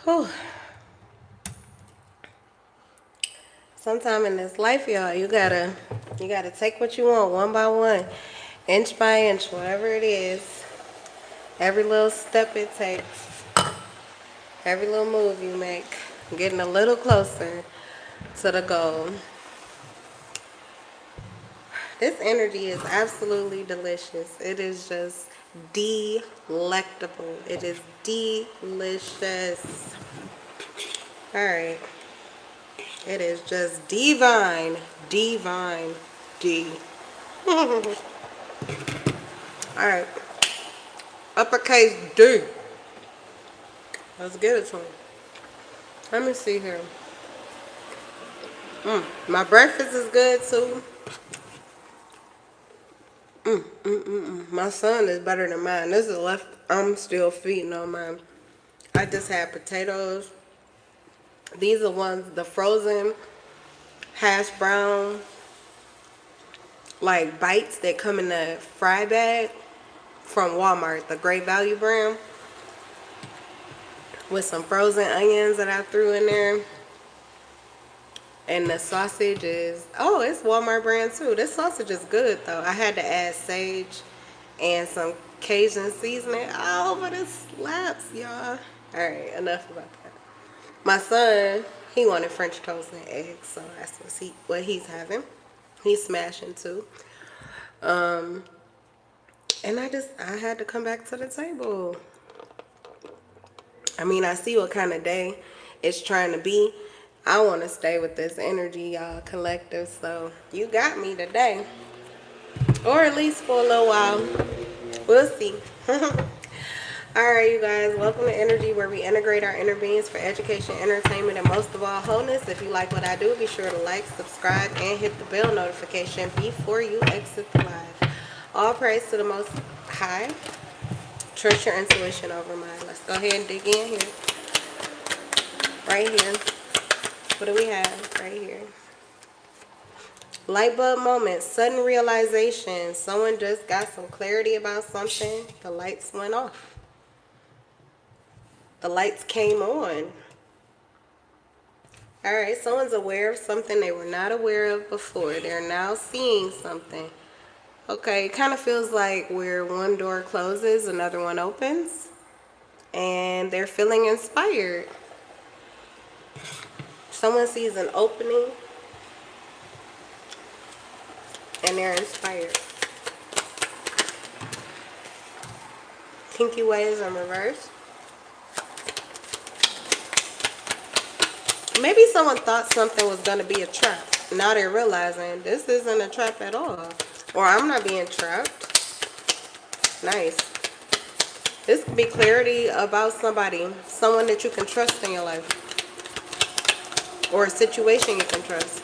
Whew. Sometime in this life, y'all, you gotta take what you want one by one, inch by inch, whatever it is. Every little step it takes, every little move you make, getting a little closer to the goal. This energy is absolutely delicious. It is just delectable. It is delicious. All right. It is just divine. Divine. D. All right. Uppercase D. Let's give it to him. Let me see here. My breakfast is good too. My son is better than mine. This is left. I'm still feeding on mine. I just had potatoes. These are ones, the frozen hash brown, like bites that come in the fry bag from Walmart, the Great Value brand, with some frozen onions that I threw in there. And the sausage is, oh, it's Walmart brand too. This sausage is good though. I had to add sage and some Cajun seasoning. Oh, but it slaps, y'all. All right, enough about that. My son, he wanted French toast and eggs, so that's what he's having. He's smashing too. And I had to come back to the table. I mean, I see what kind of day it's trying to be. I want to stay with this energy, y'all, collective. So you got me today, or at least for a little while. We'll see. All right, you guys, welcome to Energy, where we integrate our inner beings for education, entertainment, and most of all, wholeness. If you like what I do, be sure to like, subscribe, and hit the bell notification before you exit the live. All praise to the Most High. Trust your intuition over mine. Let's go ahead and dig in here. Right here. What do we have right here? Light bulb moment, sudden realization. Someone just got some clarity about something. The lights went off. The lights came on. All right, someone's aware of something they were not aware of before. They're now seeing something. Okay, it kind of feels like where one door closes, another one opens. And they're feeling inspired. Someone sees an opening and they're inspired. Pinky waves in reverse. Maybe someone thought something was going to be a trap. Now they're realizing this isn't a trap at all. Or I'm not being trapped. Nice. This could be clarity about somebody. Someone that you can trust in your life. Or a situation you can trust.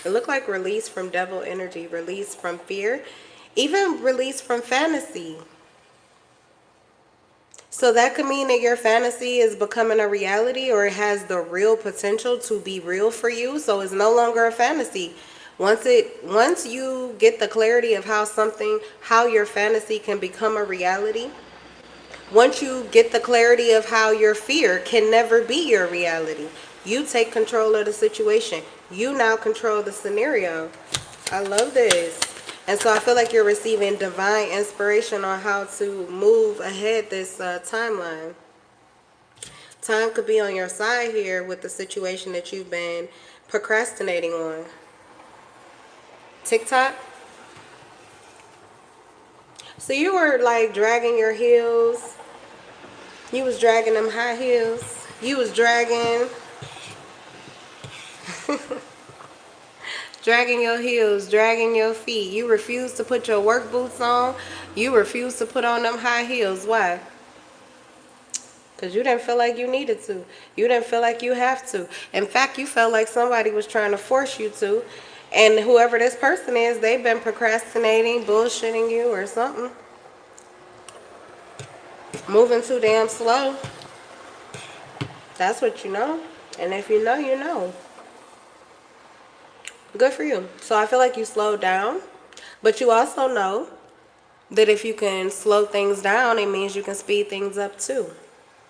It looked like release from devil energy. Release from fear. Even release from fantasy. So that could mean that your fantasy is becoming a reality, or it has the real potential to be real for you. So it's no longer a fantasy. Once you get the clarity of how your fantasy can become a reality, once you get the clarity of how your fear can never be your reality, you take control of the situation. You now control the scenario. I love this. And so I feel like you're receiving divine inspiration on how to move ahead this timeline. Time could be on your side here with the situation that you've been procrastinating on. TikTok. So you were like dragging your heels. You was dragging them high heels. You was dragging dragging your heels, dragging your feet. You refused to put your work boots on. You refused to put on them high heels. Why? Because you didn't feel like you needed to. You didn't feel like you have to. In fact, you felt like somebody was trying to force you to. And whoever this person is, they've been procrastinating, bullshitting you or something. Moving too damn slow. That's what you know. And if you know, you know. Good for you. So I feel like you slowed down, but you also know that if you can slow things down, it means you can speed things up too.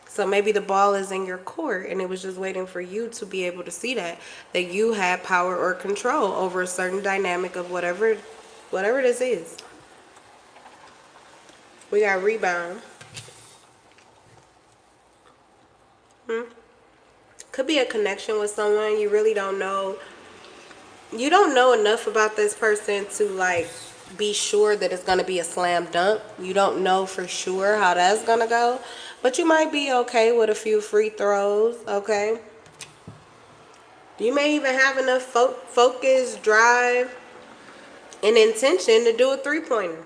So maybe the ball is in your court and it was just waiting for you to be able to see that you had power or control over a certain dynamic of whatever this is. We got rebound. Could be a connection with someone you really don't know. You don't know enough about this person to like be sure that it's going to be a slam dunk. You don't know for sure how that's going to go, but you might be okay with a few free throws, okay? You may even have enough focus, drive, and intention to do a three-pointer.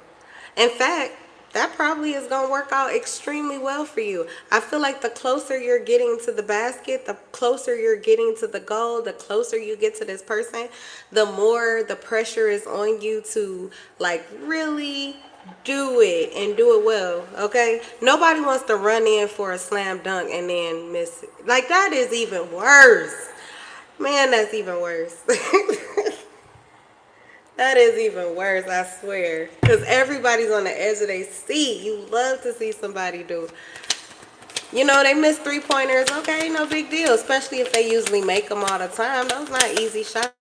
In fact, that probably is going to work out extremely well for you. I feel like the closer you're getting to the basket, the closer you're getting to the goal, the closer you get to this person, the more the pressure is on you to like really do it and do it well, okay? Nobody wants to run in for a slam dunk and then miss it. Like, that is even worse. Man, that's even worse. That is even worse, I swear. Because everybody's on the edge of their seat. You love to see somebody do. You know, they miss three-pointers. Okay, no big deal. Especially if they usually make them all the time. Those not easy shots.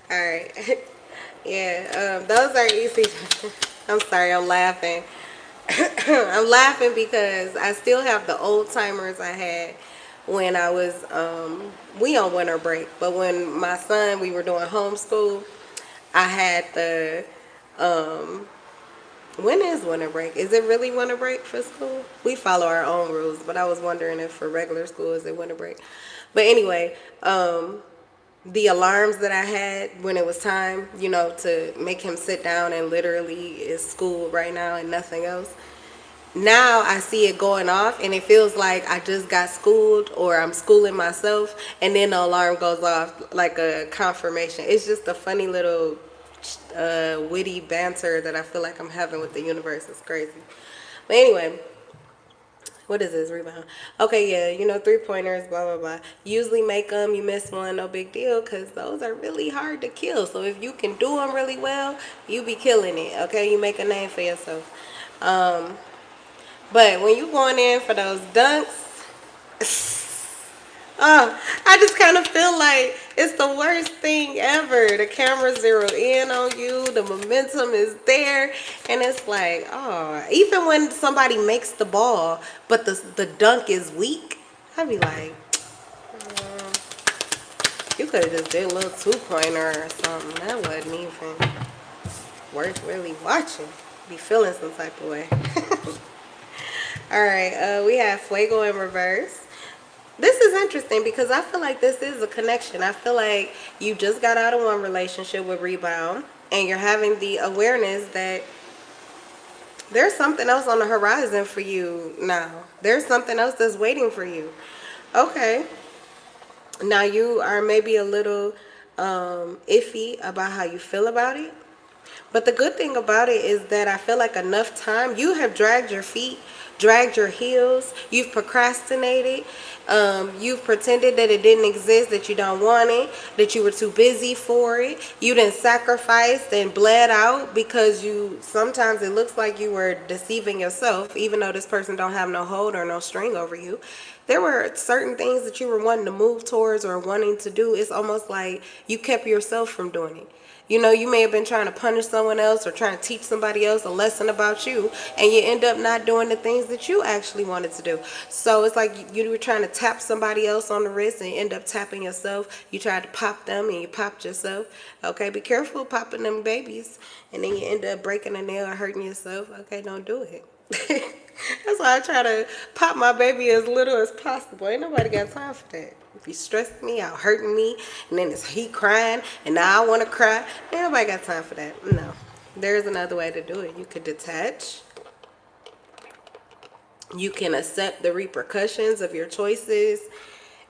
Alright. Yeah, those are easy. I'm sorry, I'm laughing. I'm laughing because I still have the old timers I had when I was, we on winter break, but when my son, we were doing homeschool, I had the, when is winter break? Is it really winter break for school? We follow our own rules, but I was wondering if for regular school, is it winter break? But anyway, the alarms that I had when it was time, you know, to make him sit down and literally is school right now and nothing else. Now I see it going off and it feels like I just got schooled or I'm schooling myself, and then the alarm goes off like a confirmation. It's just a funny little witty banter that I feel like I'm having with the universe. It's crazy. But anyway, what is this? Rebound. Okay, yeah, you know, three-pointers, blah, blah, blah. Usually make them, you miss one, no big deal, because those are really hard to kill. So if you can do them really well, you be killing it, okay? You make a name for yourself. But when you going in for those dunks, I just kind of feel like it's the worst thing ever. The camera zeroed in on you, the momentum is there, and it's like, oh, even when somebody makes the ball, but the dunk is weak, I'd be like, you could have just did a little two-pointer or something. That wasn't even worth really watching. Be feeling some type of way. All right, we have Fuego in reverse. This is interesting because I feel like this is a connection. I feel like you just got out of one relationship with rebound and you're having the awareness that there's something else on the horizon for you now. There's something else that's waiting for you. Okay. Now you are maybe a little iffy about how you feel about it. But the good thing about it is that I feel like enough time, you have dragged your feet, dragged your heels, you've procrastinated, you've pretended that it didn't exist, that you don't want it, that you were too busy for it, you didn't sacrifice and bled out because sometimes it looks like you were deceiving yourself, even though this person don't have no hold or no string over you. There were certain things that you were wanting to move towards or wanting to do. It's almost like you kept yourself from doing it. You know, you may have been trying to punish someone else or trying to teach somebody else a lesson about you, and you end up not doing the things that you actually wanted to do. So it's like you were trying to tap somebody else on the wrist and you end up tapping yourself. You tried to pop them and you popped yourself. Okay, be careful popping them babies, and then you end up breaking a nail or hurting yourself. Okay, don't do it. That's why I try to pop my baby as little as possible. Ain't nobody got time for that. If he stressing me out, hurting me, and then he crying, and now I want to cry. Ain't nobody got time for that. No. There's another way to do it. You could detach. You can accept the repercussions of your choices.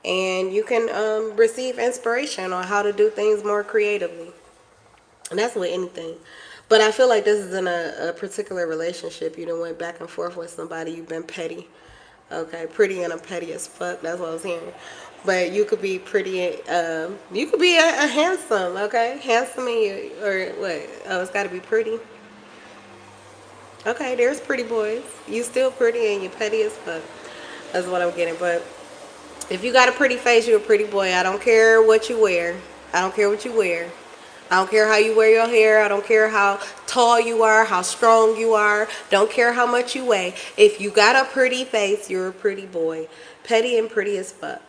And you can receive inspiration on how to do things more creatively. And that's with anything. But I feel like this is in a particular relationship. You done went back and forth with somebody. You've been petty. Okay, pretty and I'm petty as fuck. That's what I was hearing. But you could be pretty, you could be a handsome, okay? Handsome and you, or what? Oh, it's got to be pretty. Okay, there's pretty boys. You still pretty and you petty as fuck. That's what I'm getting. But if you got a pretty face, you're a pretty boy. I don't care what you wear. I don't care what you wear. I don't care how you wear your hair. I don't care how tall you are, how strong you are. Don't care how much you weigh. If you got a pretty face, you're a pretty boy. Petty and pretty as fuck.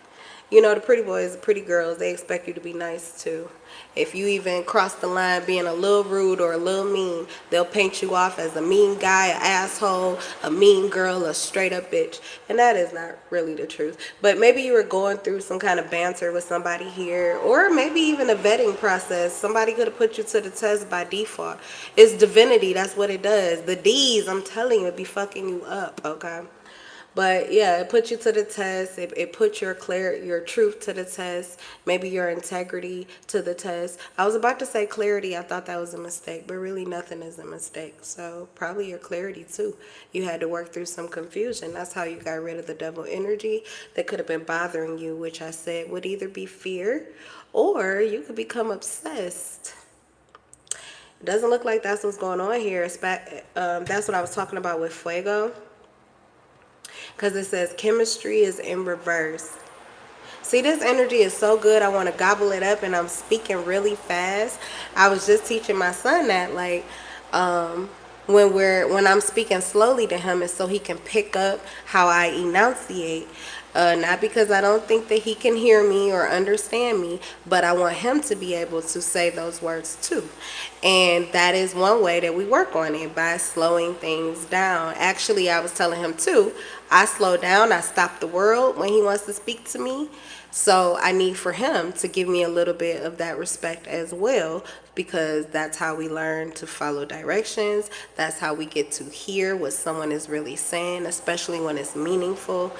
You know, the pretty boys, the pretty girls, they expect you to be nice too. If you even cross the line being a little rude or a little mean, they'll paint you off as a mean guy, an asshole, a mean girl, a straight up bitch. And that is not really the truth. But maybe you were going through some kind of banter with somebody here, or maybe even a vetting process. Somebody could have put you to the test by default. It's divinity, that's what it does. The D's, I'm telling you, it be fucking you up, okay? But yeah, it puts you to the test. It puts your truth to the test. Maybe your integrity to the test. I was about to say clarity. I thought that was a mistake, but really nothing is a mistake. So probably your clarity too. You had to work through some confusion. That's how you got rid of the devil energy that could have been bothering you, which I said would either be fear or you could become obsessed. It doesn't look like that's what's going on here. That's what I was talking about with Fuego. Because it says chemistry is in reverse. See, this energy is so good. I want to gobble it up and I'm speaking really fast. I was just teaching my son that, like, when I'm speaking slowly to him, it's so he can pick up how I enunciate. Not because I don't think that he can hear me or understand me, but I want him to be able to say those words too. And that is one way that we work on it, by slowing things down. Actually, I was telling him too, I slow down, I stop the world when he wants to speak to me. So I need for him to give me a little bit of that respect as well, because that's how we learn to follow directions. That's how we get to hear what someone is really saying, especially when it's meaningful.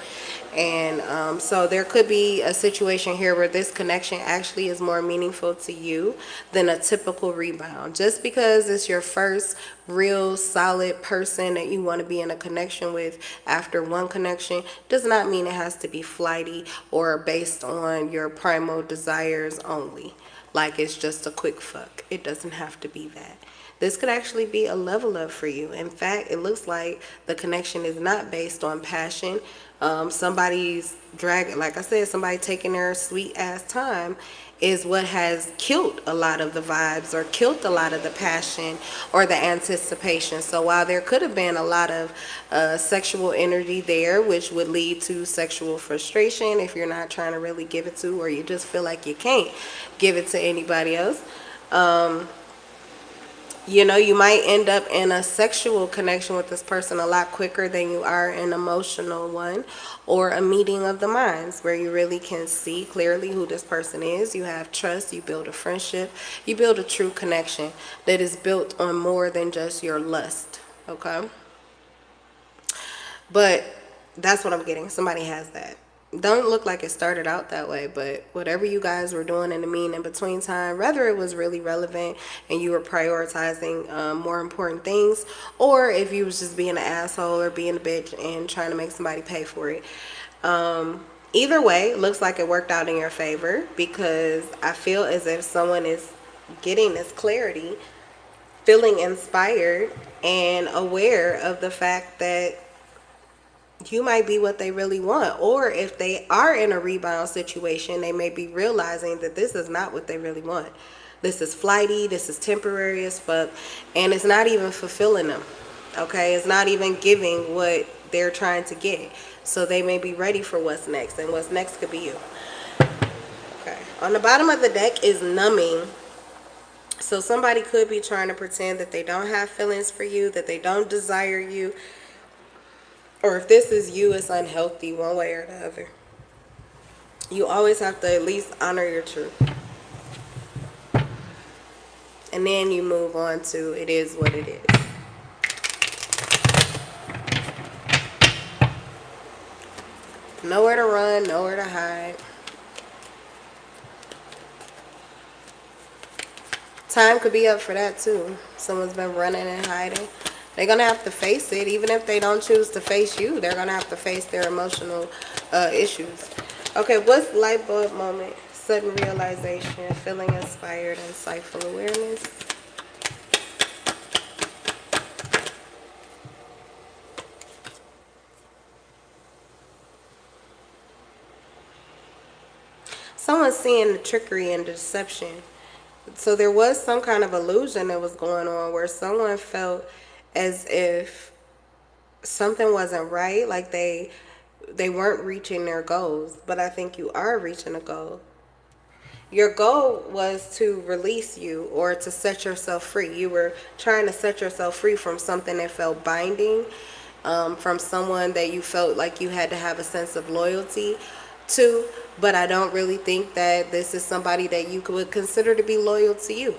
And so there could be a situation here where this connection actually is more meaningful to you than a typical rebound. Just because it's your first real solid person that you want to be in a connection with after one connection does not mean it has to be flighty or based on your primal desires only. Like it's just a quick fuck. It doesn't have to be that. This could actually be a level up for you. In fact, it looks like the connection is not based on passion. Somebody's dragging, like I said, somebody taking their sweet ass time is what has killed a lot of the vibes or killed a lot of the passion or the anticipation. So while there could have been a lot of sexual energy there, which would lead to sexual frustration if you're not trying to really give it to, or you just feel like you can't give it to anybody else, you know, you might end up in a sexual connection with this person a lot quicker than you are an emotional one, or a meeting of the minds where you really can see clearly who this person is. You have trust, you build a friendship, you build a true connection that is built on more than just your lust, okay? But that's what I'm getting. Somebody has that. Don't look like it started out that way, but whatever you guys were doing in the in between time, whether it was really relevant and you were prioritizing more important things, or if you was just being an asshole or being a bitch and trying to make somebody pay for it, either way, it looks like it worked out in your favor, because I feel as if someone is getting this clarity, feeling inspired and aware of the fact that you might be what they really want. Or if they are in a rebound situation, they may be realizing that this is not what they really want. This is flighty, this is temporary as fuck, and it's not even fulfilling them, okay? It's not even giving what they're trying to get. So they may be ready for what's next, and what's next could be you. Okay, on the bottom of the deck is numbing. So somebody could be trying to pretend that they don't have feelings for you, that they don't desire you. Or if this is you, it's unhealthy one way or the other. You always have to at least honor your truth. And then you move on to it is what it is. Nowhere to run, nowhere to hide. Time could be up for that too. Someone's been running and hiding. They're going to have to face it. Even if they don't choose to face you, they're going to have to face their emotional issues. Okay, what's light bulb moment? Sudden realization, feeling inspired, insightful awareness. Someone's seeing the trickery and deception. So there was some kind of illusion that was going on where someone felt as if something wasn't right, like they weren't reaching their goals. But I think you are reaching a goal. Your goal was to release you or to set yourself free. You were trying to set yourself free from something that felt binding, from someone that you felt like you had to have a sense of loyalty to. But I don't really think that this is somebody that you would consider to be loyal to you.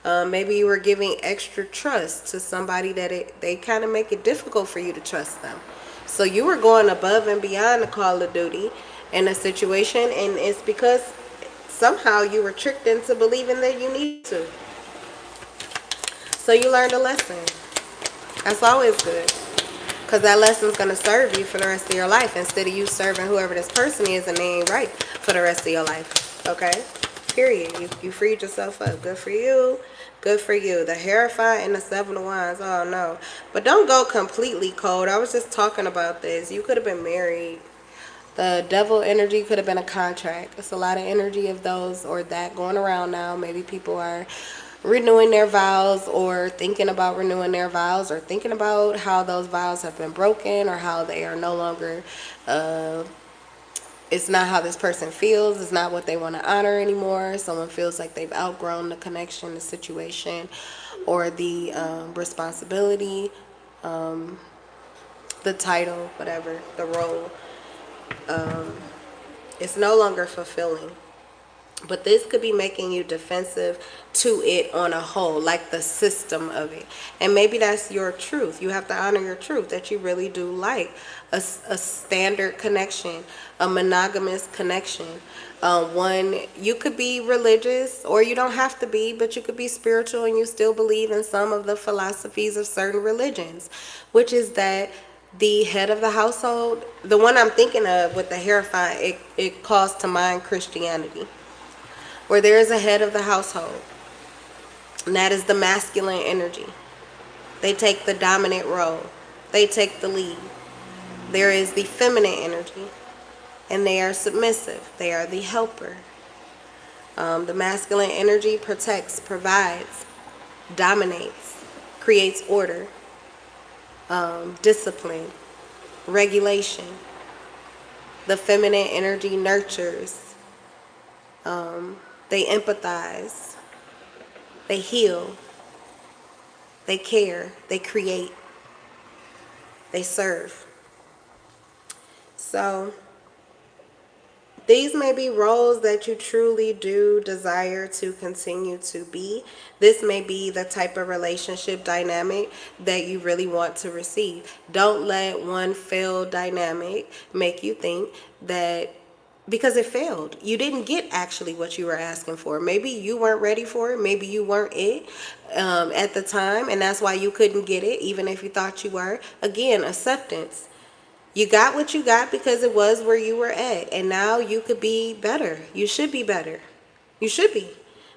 Maybe you were giving extra trust to somebody that they kind of make it difficult for you to trust them. So you were going above and beyond the call of duty in a situation, and it's because somehow you were tricked into believing that you need to. So you learned a lesson. That's always good, because that lesson's going to serve you for the rest of your life instead of you serving whoever this person is and they ain't right for the rest of your life. Okay? Period. You freed yourself up. Good for you. Good for you. The Hierophant and the Seven of Wands. Oh, no. But don't go completely cold. I was just talking about this. You could have been married. The Devil energy could have been a contract. It's a lot of energy of those or that going around now. Maybe people are renewing their vows or thinking about renewing their vows or thinking about how those vows have been broken or how they are no longer it's not how this person feels. It's not what they want to honor anymore. Someone feels like they've outgrown the connection, the situation, or the responsibility, the title, whatever, the role. It's no longer fulfilling. But this could be making you defensive to it on a whole, like the system of it. And maybe that's your truth. You have to honor your truth, that you really do like a standard connection, a monogamous connection. One, you could be religious, or you don't have to be, but you could be spiritual and you still believe in some of the philosophies of certain religions, which is that the head of the household, the one I'm thinking of with the Hierophant, it calls to mind Christianity, where there is a head of the household, and that is the masculine energy. They take the dominant role. They take the lead. There is the feminine energy, and they are submissive. They are the helper. The masculine energy protects, provides, dominates, creates order, discipline, regulation. The feminine energy nurtures. They empathize, they heal, they care, they create, they serve. So these may be roles that you truly do desire to continue to be. This may be the type of relationship dynamic that you really want to receive. Don't let one failed dynamic make you think that because it failed, you didn't get actually what you were asking for. Maybe you weren't ready for it. Maybe you weren't it at the time, and that's why you couldn't get it, even if you thought you were. Again, acceptance. You got what you got because it was where you were at, and now you could be better. You should be better. You should be.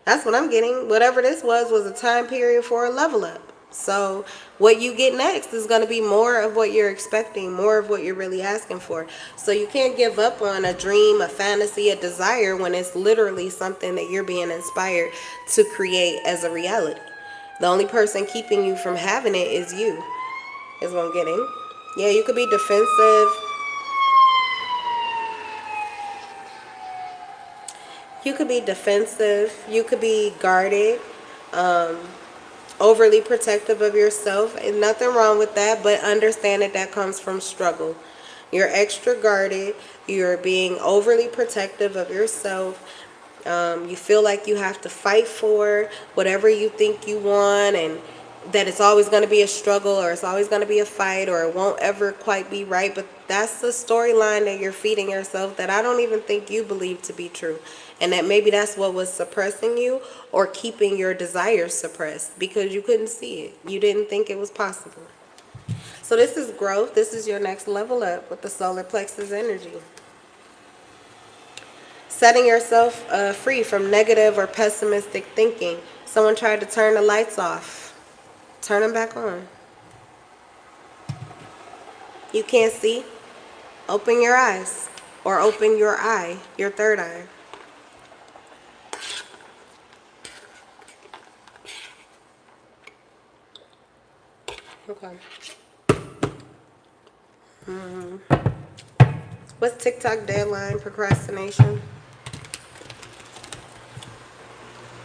That's what I'm getting. Whatever this was a time period for a level up. So what you get next is going to be more of what you're expecting, more of what you're really asking for. So you can't give up on a dream, a fantasy, a desire when it's literally something that you're being inspired to create as a reality. The only person keeping you from having it is you, is what I'm getting. Yeah, you could be defensive. You could be defensive. You could be guarded. Overly protective of yourself, and nothing wrong with that, but understand that that comes from struggle. You're extra guarded, you're being overly protective of yourself. You feel like you have to fight for whatever you think you want, and that it's always going to be a struggle, or it's always going to be a fight, or it won't ever quite be right. But that's the storyline that you're feeding yourself that I don't even think you believe to be true. And that maybe that's what was suppressing you or keeping your desires suppressed, because you couldn't see it. You didn't think it was possible. So this is growth. This is your next level up with the solar plexus energy. Setting yourself free from negative or pessimistic thinking. Someone tried to turn the lights off. Turn them back on. You can't see? Open your eyes. Or open your eye, your third eye. Okay. What's TikTok deadline? Procrastination.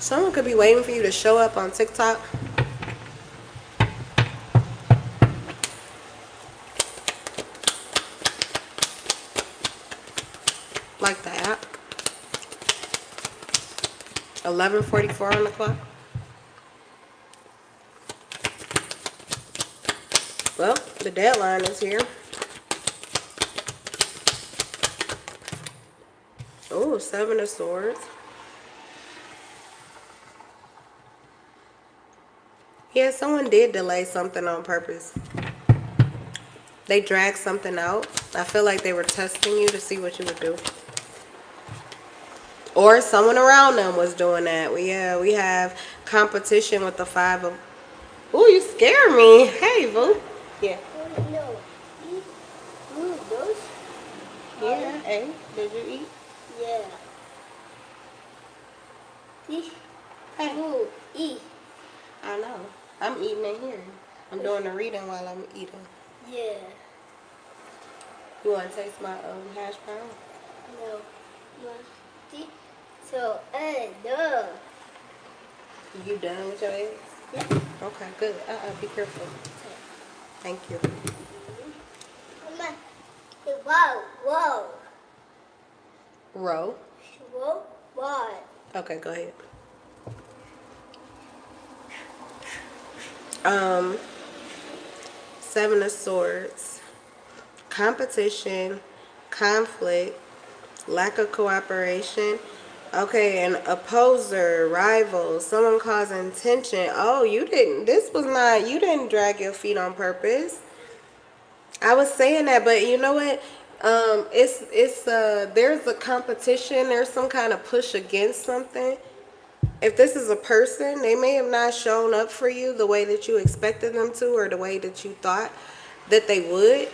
Someone could be waiting for you to show up on TikTok. Like the app. 11:44 on the clock. Well, the deadline is here. Oh, 7 of Swords. Yeah, someone did delay something on purpose. They dragged something out. I feel like they were testing you to see what you would do. Or someone around them was doing that. Yeah, we have competition with the 5 of... Ooh, you scare me. Hey, boo. Yeah. No. Eat those? Yeah, hey, did you eat? Yeah. See? Hey. Ooh, eat. I know. I'm eating in here. I'm doing the reading while I'm eating. Yeah. You want to taste my hash brown? No. No. See? So, no. You done with your eggs? Yeah. Okay, good. Be careful. Thank you. Mama. Whoa, whoa. Row. Whoa, what? Okay, go ahead. Seven of Swords. Competition, conflict, lack of cooperation. Okay, an opposer, rival, someone causing tension. Oh, you didn't, you didn't drag your feet on purpose. I was saying that, but you know what? There's a competition, there's some kind of push against something. If this is a person, they may have not shown up for you the way that you expected them to or the way that you thought that they would.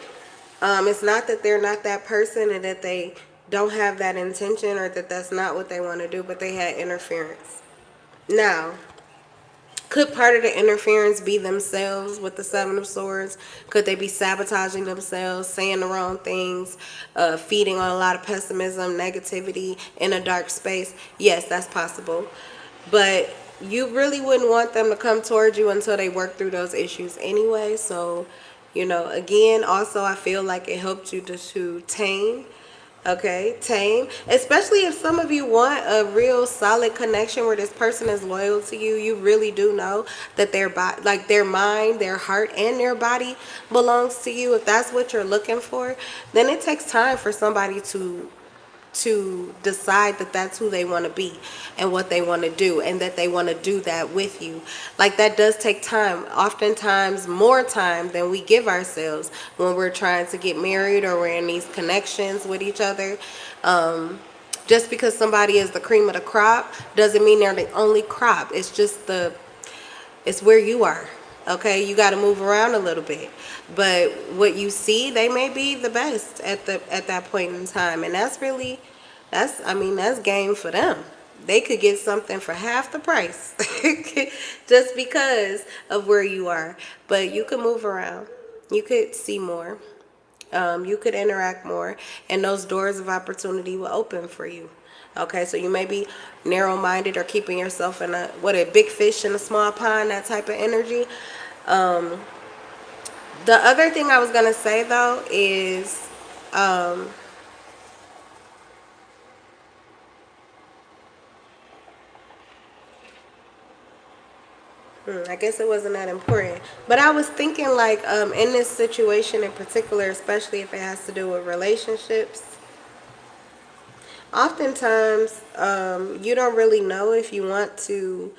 It's not that they're not that person and that they don't have that intention or that that's not what they want to do, but they had interference. Now, could part of the interference be themselves with the Seven of Swords? Could they be sabotaging themselves, saying the wrong things, feeding on a lot of pessimism, negativity in a dark space? Yes, that's possible. But you really wouldn't want them to come towards you until they work through those issues anyway. So, you know, again, also I feel like it helped you to tame. Okay, tame. Especially if some of you want a real solid connection where this person is loyal to you. You really do know that their body, like their mind, their heart, and their body belongs to you. If that's what you're looking for, then it takes time for somebody to decide that that's who they want to be and what they want to do and that they want to do that with you. Like that does take time, oftentimes more time than we give ourselves when we're trying to get married or we're in these connections with each other. Just because somebody is the cream of the crop doesn't mean they're the only crop. It's just it's where you are. Okay, you got to move around a little bit, but what you see, they may be the best at that point in time, and that's game for them. They could get something for half the price just because of where you are. But you could move around, you could see more, you could interact more, and those doors of opportunity will open for you. Okay, so you may be narrow-minded or keeping yourself in a big fish in a small pond, that type of energy. The other thing I was going to say, though, is I guess it wasn't that important. But I was thinking, like, in this situation in particular, especially if it has to do with relationships, oftentimes, you don't really know if you want to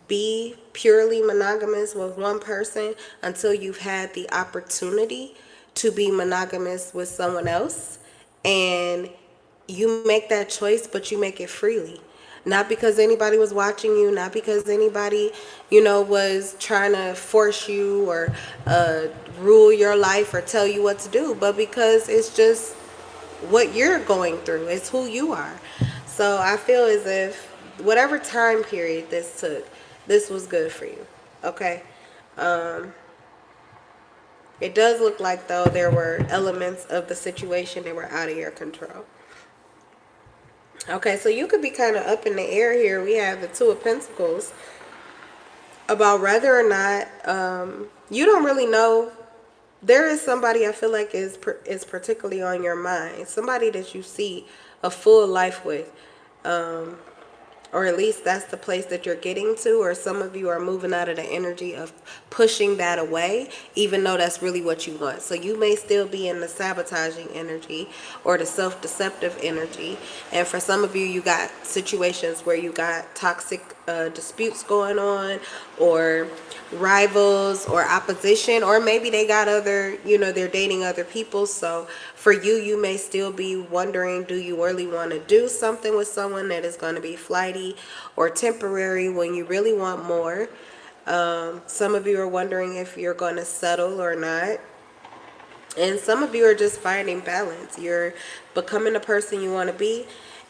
be purely monogamous with one person until you've had the opportunity to be monogamous with someone else. And you make that choice, but you make it freely. Not because anybody was watching you, not because anybody, was trying to force you or rule your life or tell you what to do, but because it's just what you're going through. It's who you are. So I feel as if whatever time period this took, this was good for you. Okay? It does look like, though, there were elements of the situation that were out of your control. Okay, so you could be kind of up in the air here. We have the Two of Pentacles about whether or not you don't really know. There is somebody I feel like is particularly on your mind. Somebody that you see a full life with. Or at least that's the place that you're getting to, or some of you are moving out of the energy of pushing that away, even though that's really what you want. So you may still be in the sabotaging energy or the self-deceptive energy. And for some of you, you got situations where you got toxic disputes going on, or rivals or opposition, or maybe they got other, they're dating other people. So for you, you may still be wondering, do you really want to do something with someone that is going to be flighty or temporary when you really want more? Some of you are wondering if you're going to settle or not. And some of you are just finding balance. You're becoming the person you want to be,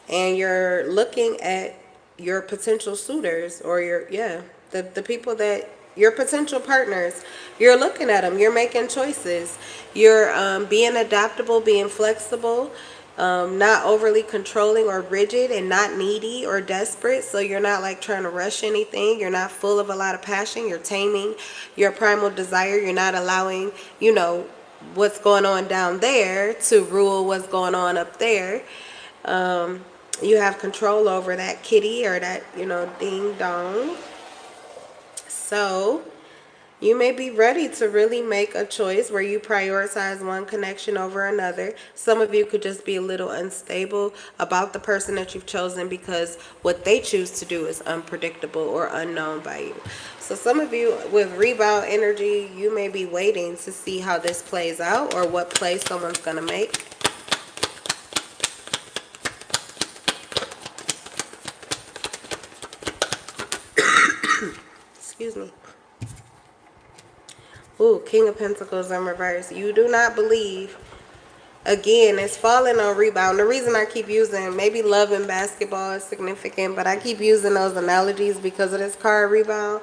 and you're looking at your potential suitors, or the people that your potential partners. You're looking at them. You're making choices. You're being adaptable, being flexible, not overly controlling or rigid, and not needy or desperate. So you're not like trying to rush anything. You're not full of a lot of passion. You're taming your primal desire. You're not allowing, what's going on down there to rule what's going on up there. You have control over that kitty or that, ding dong. So you may be ready to really make a choice where you prioritize one connection over another. Some of you could just be a little unstable about the person that you've chosen because what they choose to do is unpredictable or unknown by you. So some of you with rebound energy, you may be waiting to see how this plays out or what play someone's going to make. Excuse me. Ooh, King of Pentacles in reverse. You do not believe. Again, it's falling on rebound. The reason I keep using, maybe love and basketball is significant, but I keep using those analogies because of this card rebound.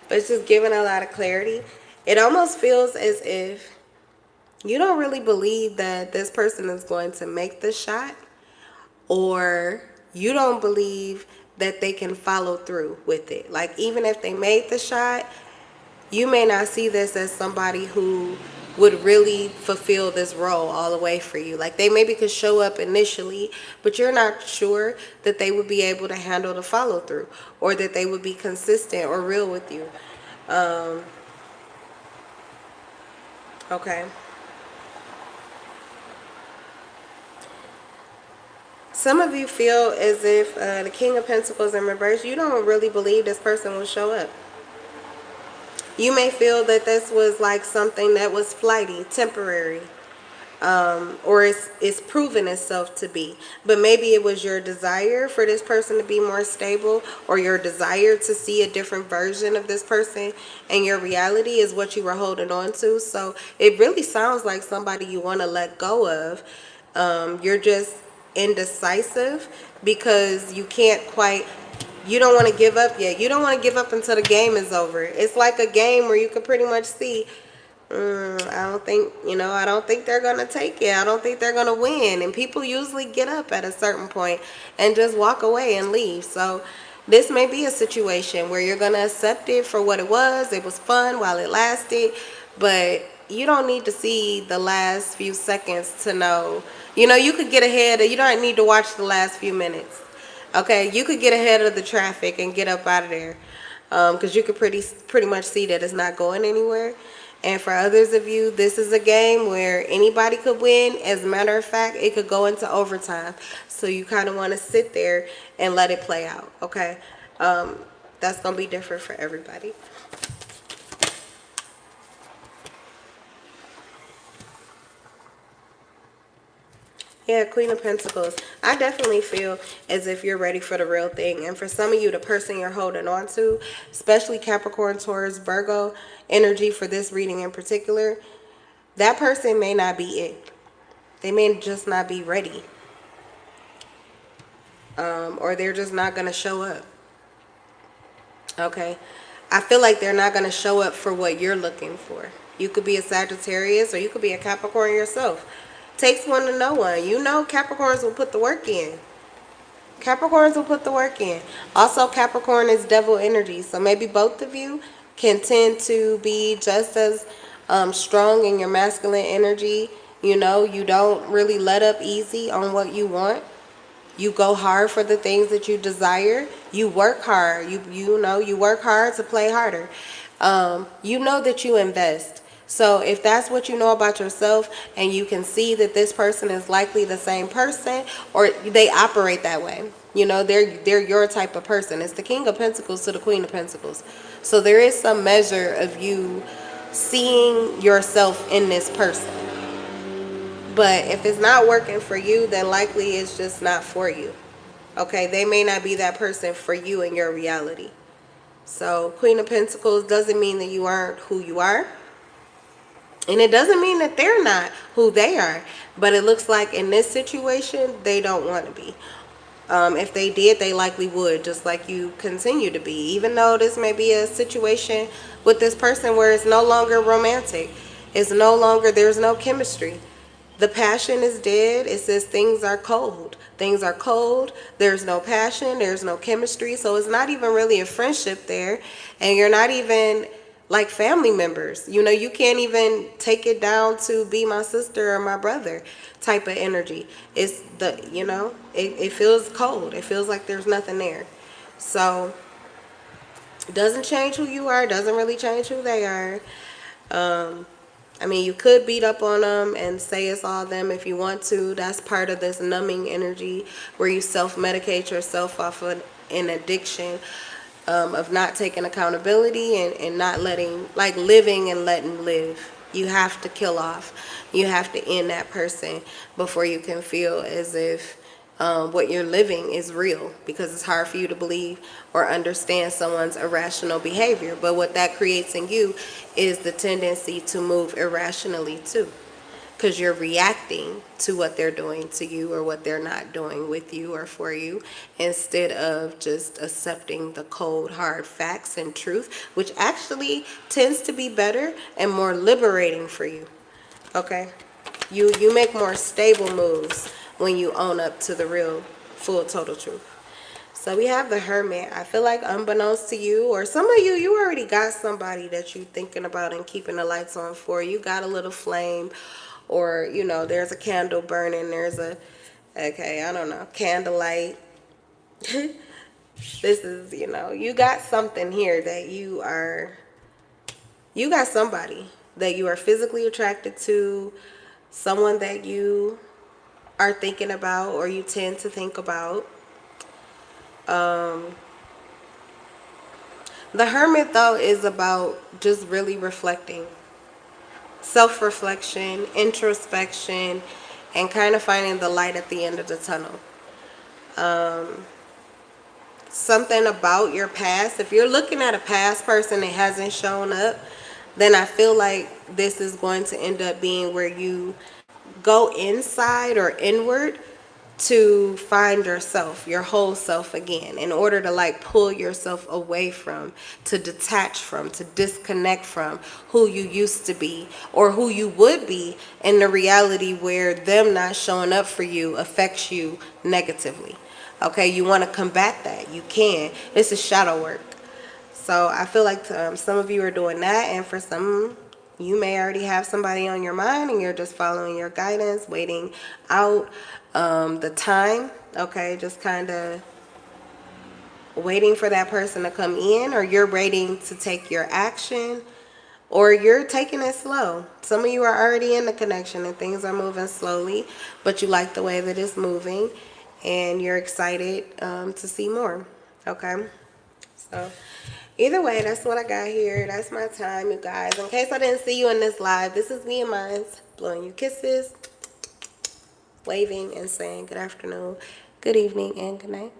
But it's just giving a lot of clarity. It almost feels as if you don't really believe that this person is going to make the shot, or you don't believe that they can follow through with it. Like, even if they made the shot, you may not see this as somebody who would really fulfill this role all the way for you. Like, they maybe could show up initially, but you're not sure that they would be able to handle the follow through, or that they would be consistent or real with you. Okay. Some of you feel as if the King of Pentacles in reverse, you don't really believe this person will show up. You may feel that this was like something that was flighty, temporary, or it's proven itself to be. But maybe it was your desire for this person to be more stable, or your desire to see a different version of this person, and your reality is what you were holding on to. So it really sounds like somebody you want to let go of. You're just indecisive because you can't quite, you don't want to give up yet. You don't want to give up until the game is over. It's like a game where you can pretty much see, I don't think they're going to take it. I don't think they're going to win. And people usually get up at a certain point and just walk away and leave. So this may be a situation where you're going to accept it for what it was. It was fun while it lasted, but you don't need to see the last few seconds to know. You could get ahead of, you don't need to watch the last few minutes. Okay, you could get ahead of the traffic and get up out of there, because you could pretty much see that it's not going anywhere. And for others of you, this is a game where anybody could win. As a matter of fact, it could go into overtime. So you kind of want to sit there and let it play out. Okay, that's gonna be different for everybody. Yeah, Queen of Pentacles. I definitely feel as if you're ready for the real thing. And for some of you, the person you're holding on to, especially Capricorn, Taurus, Virgo energy for this reading in particular, that person may not be it. They may just not be ready. Or they're just not going to show up. Okay? I feel like they're not going to show up for what you're looking for. You could be a Sagittarius or you could be a Capricorn yourself. Takes one to know one. You know Capricorns will put the work in. Capricorns will put the work in. Also, Capricorn is devil energy. So maybe both of you can tend to be just as strong in your masculine energy. You know, you don't really let up easy on what you want. You go hard for the things that you desire. You work hard. You work hard to play harder. You know that you invest. So if that's what you know about yourself and you can see that this person is likely the same person or they operate that way, you know, they're your type of person. It's the King of Pentacles to the Queen of Pentacles. So there is some measure of you seeing yourself in this person. But if it's not working for you, then likely it's just not for you. Okay, they may not be that person for you in your reality. So Queen of Pentacles doesn't mean that you aren't who you are. And it doesn't mean that they're not who they are. But it looks like in this situation, they don't want to be. If they did, they likely would, just like you continue to be. Even though this may be a situation with this person where it's no longer romantic. It's no longer, there's no chemistry. The passion is dead. It says things are cold. Things are cold. There's no passion. There's no chemistry. So it's not even really a friendship there. And you're not even like family members. You know, you can't even take it down to be my sister or my brother type of energy. It's the, you know, it feels cold. It feels like there's nothing there. So it doesn't change who you are. It doesn't really change who they are. I mean, you could beat up on them and say it's all them if you want to. That's part of this numbing energy where you self-medicate yourself off of an addiction of not taking accountability and not letting, like living and letting live. You have to kill off. You have to end that person before you can feel as if what you're living is real, because it's hard for you to believe or understand someone's irrational behavior. But what that creates in you is the tendency to move irrationally too, because you're reacting to what they're doing to you or what they're not doing with you or for you, instead of just accepting the cold, hard facts and truth, which actually tends to be better and more liberating for you. Okay? You make more stable moves when you own up to the real, full, total truth. So we have the Hermit. I feel like unbeknownst to you, or some of you, you already got somebody that you're thinking about and keeping the lights on for. You got a little flame, or, you know, there's a candle burning. There's a, okay, I don't know, candlelight. This is, you know, you got something here that you got somebody that you are physically attracted to, someone that you are thinking about or you tend to think about. The Hermit, though, is about just really reflecting. Self-reflection, introspection, and kind of finding the light at the end of the tunnel. Something about your past. If you're looking at a past person that hasn't shown up, then I feel like this is going to end up being where you go inside or inward to find yourself, your whole self again, in order to like pull yourself away from, to detach from, to disconnect from who you used to be or who you would be in the reality where them not showing up for you affects you negatively. Okay, you want to combat that. You can. This is shadow work. So I feel like some of you are doing that, and for some, you may already have somebody on your mind and you're just following your guidance, waiting out the time, okay, just kind of waiting for that person to come in, or you're waiting to take your action, or you're taking it slow. Some of you are already in the connection and things are moving slowly, but you like the way that it's moving and you're excited to see more, okay? So either way, that's what I got here. That's my time, you guys. In case I didn't see you in this live, this is me and mine blowing you kisses. waving and saying good afternoon, good evening, and good night.